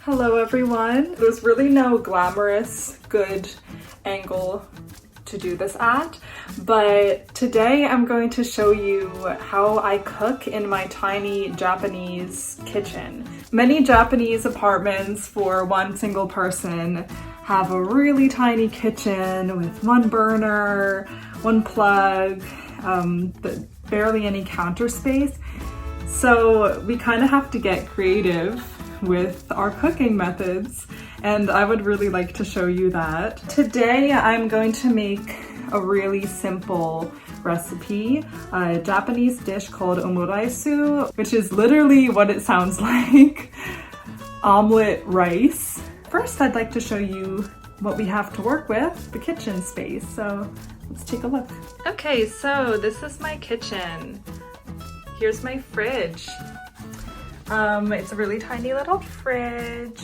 Hello everyone. There's really no glamorous good angle to do this at, but today I'm going to show you how I cook in my tiny Japanese kitchen. Many Japanese apartments for one single person have a really tiny kitchen with one burner, one plug, barely any counter space. So we kind of have to get creative with our cooking methods, and I would really like to show you that. Today I'm going to make a really simple recipe, a Japanese dish called Omurice, which is literally what it sounds like, omelet rice. First, I'd like to show you what we have to work with, the kitchen space, so let's take a look. Okay, so this is my kitchen. Here's my fridge. It's a really tiny little fridge,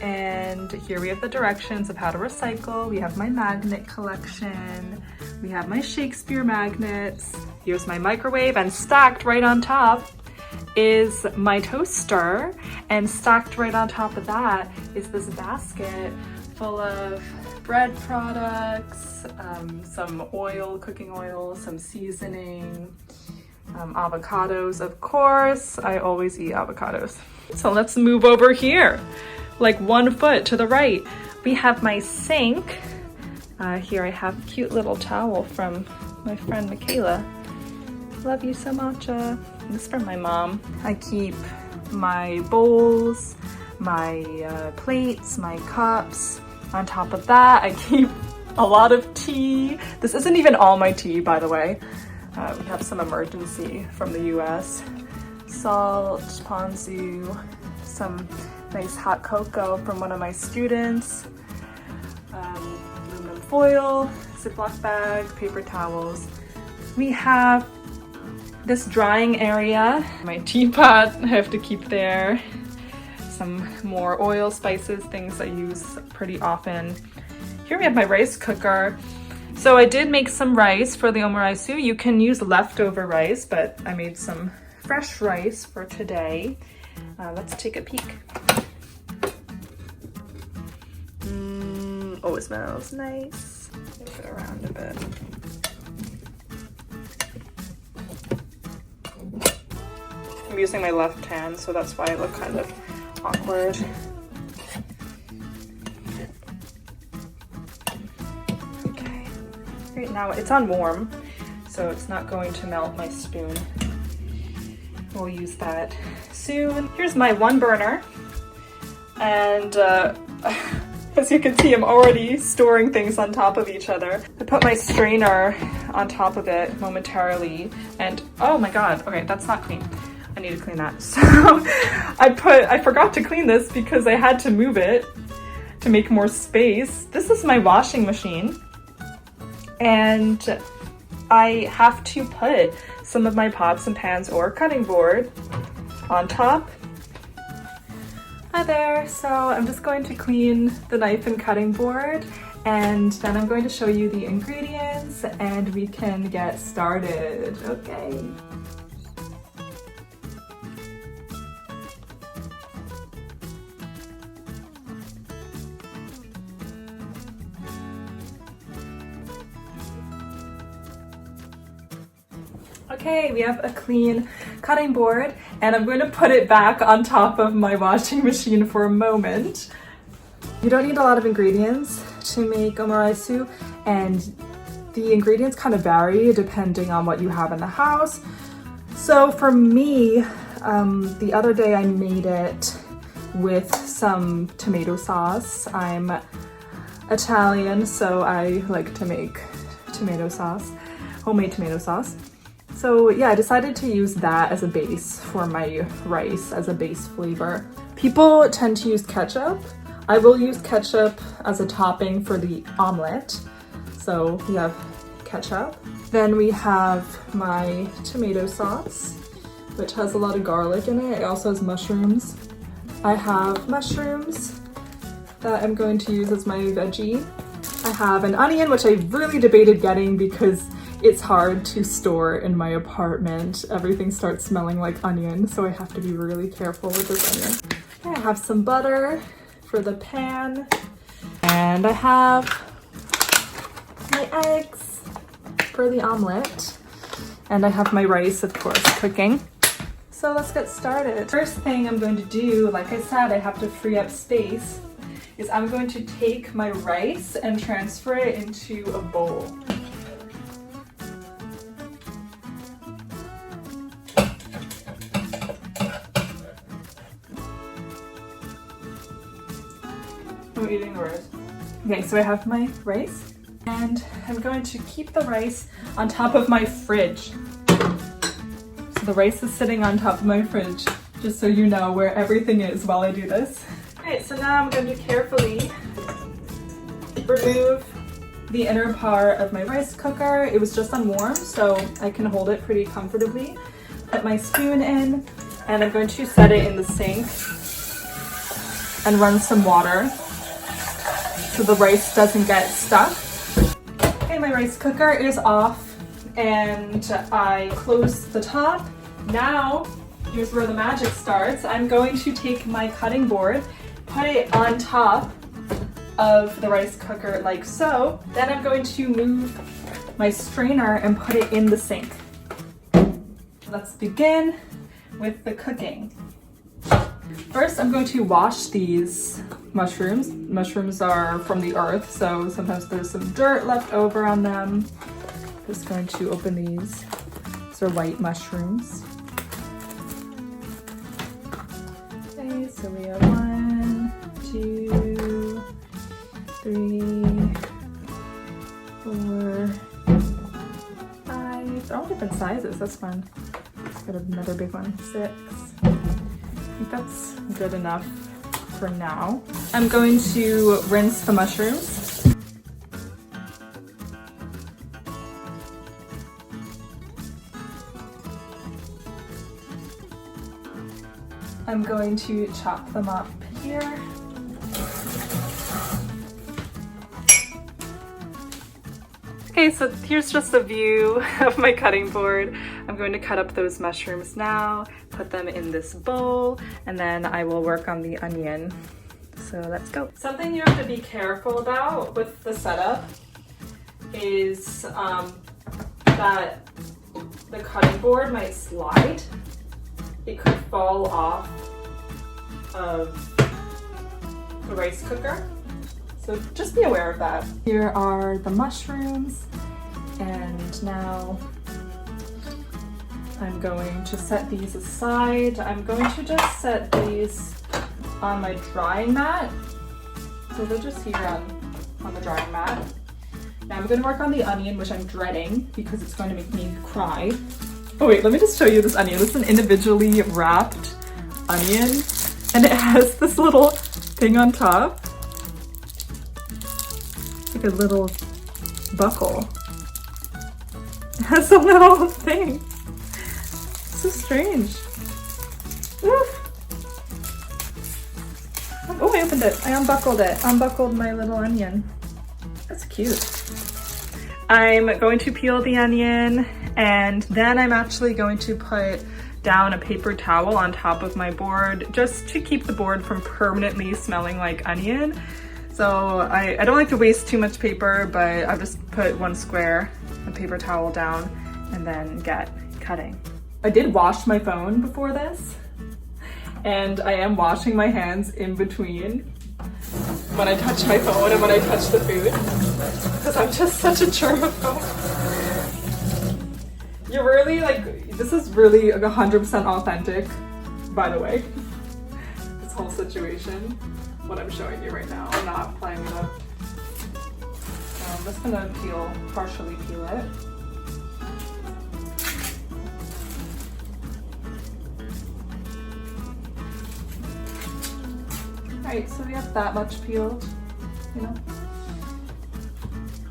and here we have the directions of how to recycle. We have my magnet collection. We have my Shakespeare magnets. Here's my microwave, and stacked right on top is my toaster, and stacked right on top of that is this basket full of bread products, some oil, cooking oil, some seasoning, avocados, of course. I always eat avocados. So let's move over here, like 1 foot to the right. We have my sink. Here I have a cute little towel from my friend Michaela. Love you so much. This is from my mom. I keep my bowls, my plates, my cups. On top of that, I keep a lot of tea. This isn't even all my tea, by the way. We have some emergency from the US. Salt, ponzu, some nice hot cocoa from one of my students, aluminum foil, Ziploc bag, paper towels. We have this drying area. My teapot I have to keep there. Some more oil, spices, things I use pretty often. Here we have my rice cooker. So I did make some rice for the omurice. You can use leftover rice, but I made some fresh rice for today. Let's take a peek. Oh, it smells nice. Move it around a bit. I'm using my left hand, so that's why I look kind of awkward. Right now it's on warm, so it's not going to melt my spoon. We'll use that soon. Here's my one burner, and as you can see, I'm already storing things on top of each other. I put my strainer on top of it momentarily, and oh my god, okay, that's not clean. I need to clean that. So I forgot to clean this because I had to move it to make more space. This is my washing machine, and I have to put some of my pots and pans or cutting board on top. Hi there, so I'm just going to clean the knife and cutting board, and then I'm going to show you the ingredients and we can get started. Okay. Okay, we have a clean cutting board, and I'm going to put it back on top of my washing machine for a moment. You don't need a lot of ingredients to make omurice, and the ingredients kind of vary depending on what you have in the house. So for me, the other day I made it with some tomato sauce. I'm Italian, so I like to make tomato sauce, homemade tomato sauce. So yeah, I decided to use that as a base for my rice, as a base flavor. People tend to use ketchup. I will use ketchup as a topping for the omelet. So we have ketchup. Then we have my tomato sauce, which has a lot of garlic in it. It also has mushrooms. I have mushrooms that I'm going to use as my veggie. I have an onion, which I really debated getting because it's hard to store in my apartment. Everything starts smelling like onion, so I have to be really careful with this onion. I have some butter for the pan, and I have my eggs for the omelet, and I have my rice, of course, cooking. So let's get started. First thing I'm going to do, like I said, I have to free up space, is I'm going to take my rice and transfer it into a bowl. I'm eating the rice. Okay, so I have my rice, and I'm going to keep the rice on top of my fridge. So the rice is sitting on top of my fridge, just so you know where everything is while I do this. Alright, so now I'm going to carefully remove the inner part of my rice cooker. It was just on warm, so I can hold it pretty comfortably. Put my spoon in, and I'm going to set it in the sink and run some water so the rice doesn't get stuck. Okay, my rice cooker is off, and I close the top. Now, here's where the magic starts. I'm going to take my cutting board, put it on top of the rice cooker like so. Then I'm going to move my strainer and put it in the sink. Let's begin with the cooking. First, I'm going to wash these mushrooms. Mushrooms are from the earth, so sometimes there's some dirt left over on them. Just going to open these. These are white mushrooms. Okay, so we have 1, 2, 3, 4, 5. They're all different sizes, that's fun. Let's get another big one. 6. I think that's good enough for now. I'm going to rinse the mushrooms. I'm going to chop them up here. Okay, so here's just a view of my cutting board. I'm going to cut up those mushrooms now, put them in this bowl, and then I will work on the onion. So let's go. Something you have to be careful about with the setup is that the cutting board might slide. It could fall off of the rice cooker. So just be aware of that. Here are the mushrooms, and now I'm going to set these aside. I'm going to just set these on my drying mat. So they're just here on the drying mat. Now I'm going to work on the onion, which I'm dreading because it's going to make me cry. Oh wait, let me just show you this onion. This is an individually wrapped onion, and it has this little thing on top. Like a little buckle. It has a little thing. So strange. Oof. Oh, I opened it. I unbuckled it. Unbuckled my little onion. That's cute. I'm going to peel the onion, and then I'm actually going to put down a paper towel on top of my board just to keep the board from permanently smelling like onion. So I don't like to waste too much paper, but I'll just put one square of paper towel down and then get cutting. I did wash my phone before this, and I am washing my hands in between when I touch my phone and when I touch the food, because I'm just such a germaphobe. You're really this is really 100% authentic, by the way. This whole situation. What I'm showing you right now. I'm not playing it up. So I'm just gonna partially peel it. Alright, so we have that much peeled, you know.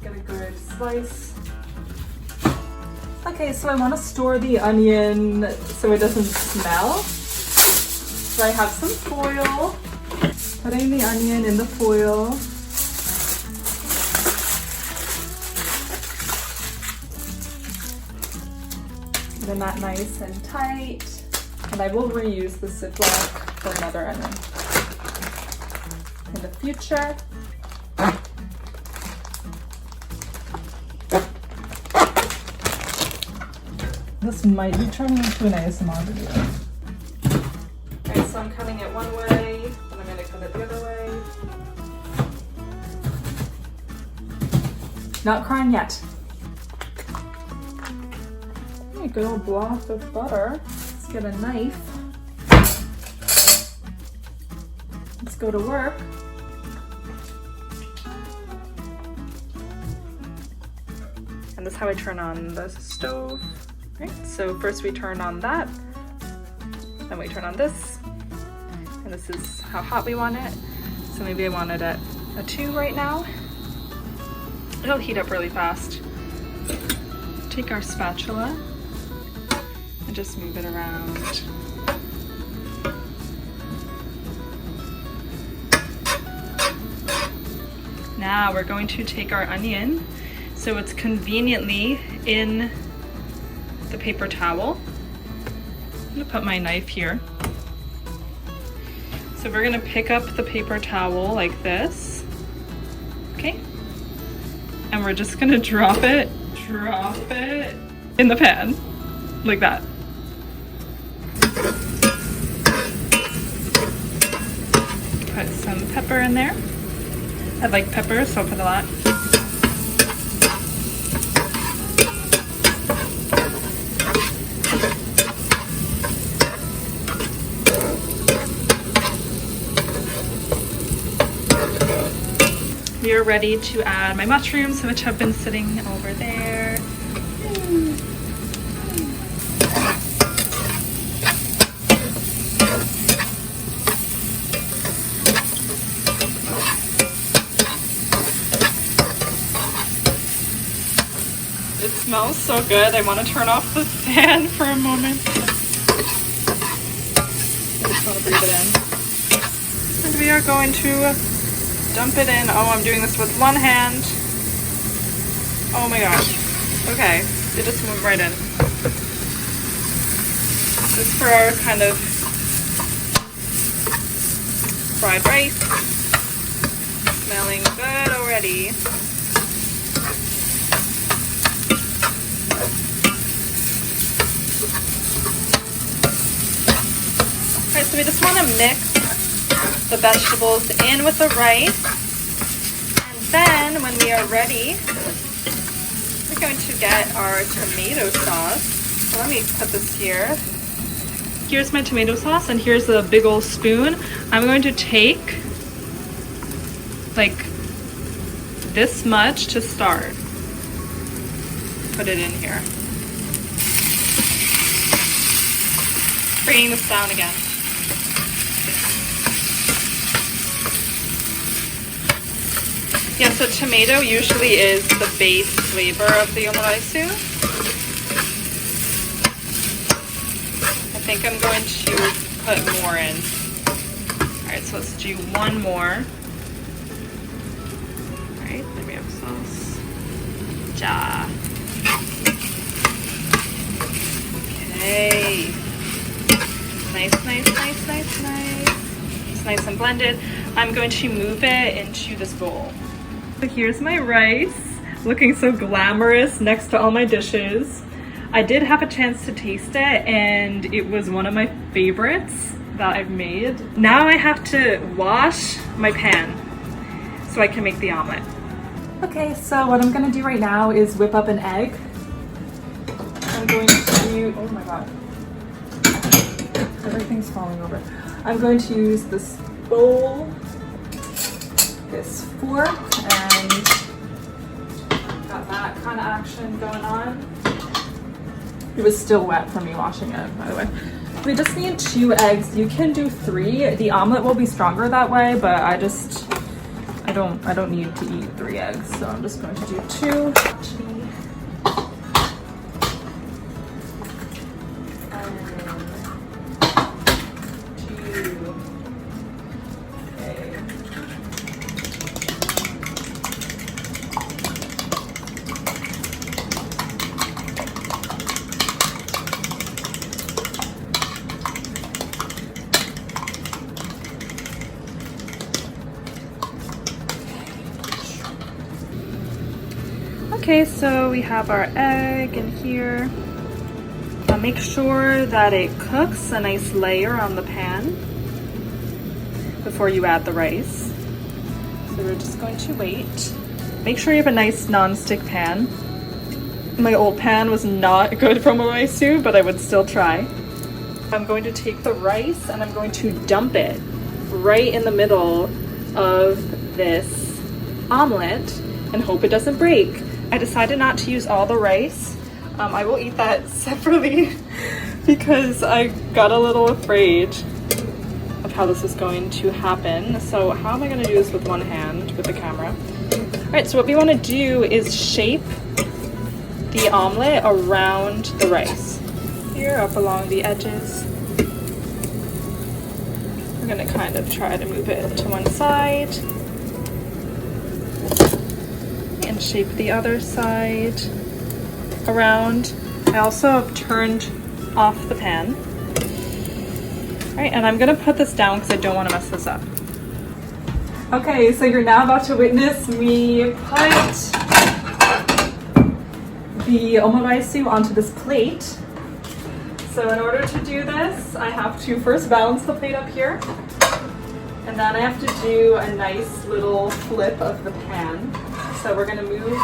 Get a good slice. Okay, so I want to store the onion so it doesn't smell. So I have some foil. Putting the onion in the foil. Getting that nice and tight. And I will reuse the Ziploc for another onion. in the future. This might be turning into an ASMR video. Okay, so I'm cutting it one way, and I'm going to cut it the other way. Not crying yet. Okay, good old block of butter. Let's get a knife. Let's go to work. And this is how I turn on the stove. Right, so first we turn on that, then we turn on this, and this is how hot we want it. So maybe I want it at a 2 right now. It'll heat up really fast. Take our spatula and just move it around. Now we're going to take our onion, so it's conveniently in the paper towel. I'm gonna put my knife here. So we're gonna pick up the paper towel like this, okay? And we're just gonna drop it in the pan, like that. Put some pepper in there. I like pepper, so I'll put a lot. We are ready to add my mushrooms, which have been sitting over there. It smells so good. I want to turn off the fan for a moment. I just want to breathe it in. And we are going to dump it in. Oh, I'm doing this with one hand. Oh my gosh. Okay, it just moved right in. This is for our kind of fried rice. Smelling good already. Alright, so we just want to mix the vegetables in with the rice, and then when we are ready, we're going to get our tomato sauce. So let me put this here. Here's my tomato sauce, and here's a big old spoon. I'm going to take like this much to start. Put it in here. Bringing this down again. Yeah, so tomato usually is the base flavor of the omurice. I think I'm going to put more in. Alright, so let's do one more. Alright, then we have sauce. Ja. Okay. Nice. It's nice and blended. I'm going to move it into this bowl. So here's my rice, looking so glamorous next to all my dishes. I did have a chance to taste it, and it was one of my favorites that I've made. Now I have to wash my pan so I can make the omelet. Okay, so what I'm gonna do right now is whip up an egg. I'm going to, oh my god, everything's falling over. I'm going to use this bowl, this fork, and got that kind of action going on. It was still wet from me washing it, by the way. We just need 2 eggs. You can do 3. The omelet will be stronger that way, but I don't need to eat 3 eggs, so I'm just going to do 2. So we have our egg in here. Make sure that it cooks a nice layer on the pan before you add the rice. So we're just going to wait. Make sure you have a nice non-stick pan. My old pan was not good for omurice, but I would still try. I'm going to take the rice and I'm going to dump it right in the middle of this omelet and hope it doesn't break. I decided not to use all the rice. I will eat that separately because I got a little afraid of how this is going to happen. So how am I going to do this with one hand with the camera? All right, so what we want to do is shape the omelet around the rice. Here, up along the edges. We're going to kind of try to move it to one side and shape the other side around. I also have turned off the pan. All right, and I'm gonna put this down because I don't want to mess this up. Okay, so you're now about to witness me put the omurice onto this plate. So in order to do this, I have to first balance the plate up here, and then I have to do a nice little flip of the pan. So we're gonna move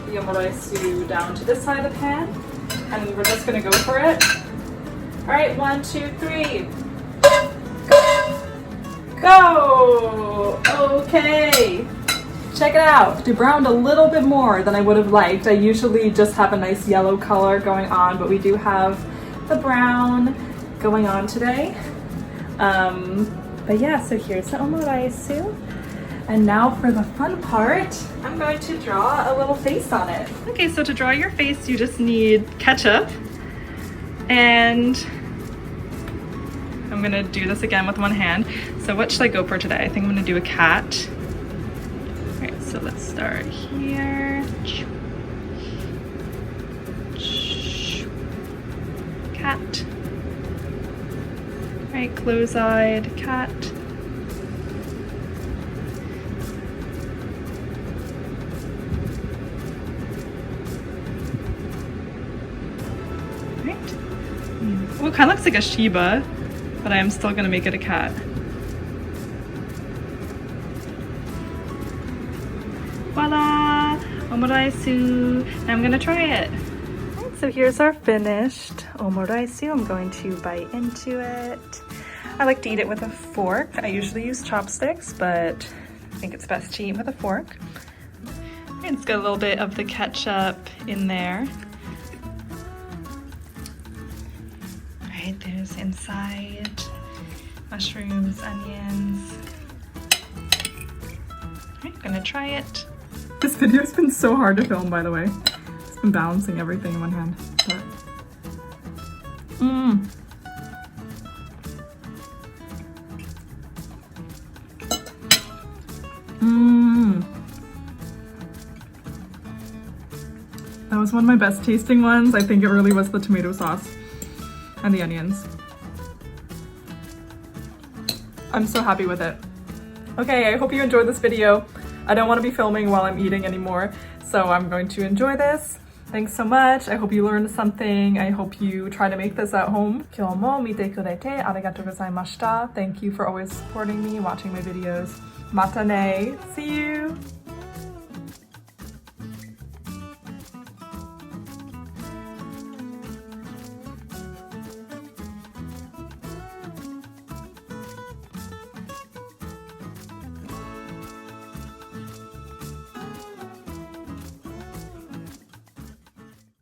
the omurice down to this side of the pan, and we're just gonna go for it. All right, 1, 2, 3. Go! Okay, check it out. It browned a little bit more than I would have liked. I usually just have a nice yellow color going on, but we do have the brown going on today. But yeah, so here's the omurice. And now for the fun part, I'm going to draw a little face on it. Okay, so to draw your face, you just need ketchup. And I'm gonna do this again with one hand. So what should I go for today? I think I'm gonna do a cat. All right, so let's start here. Cat. All right, close-eyed cat. Well, it kind of looks like a Shiba, but I am still gonna make it a cat. Voila! Omurice! I'm gonna try it. Right, so here's our finished omurice. I'm going to bite into it. I like to eat it with a fork. I usually use chopsticks, but I think it's best to eat with a fork. It's got a little bit of the ketchup in there. There's inside mushrooms, onions. I'm gonna try it. This video's been so hard to film, by the way. It's been balancing everything in one hand. But that was one of my best tasting ones. I think it really was the tomato sauce and the onions. I'm so happy with it. Okay, I hope you enjoyed this video. I don't want to be filming while I'm eating anymore, so I'm going to enjoy this. Thanks so much. I hope you learned something. I hope you try to make this at home. 今日も見てくれてありがとうございました. Thank you for always supporting me, watching my videos. Mata ne. See you!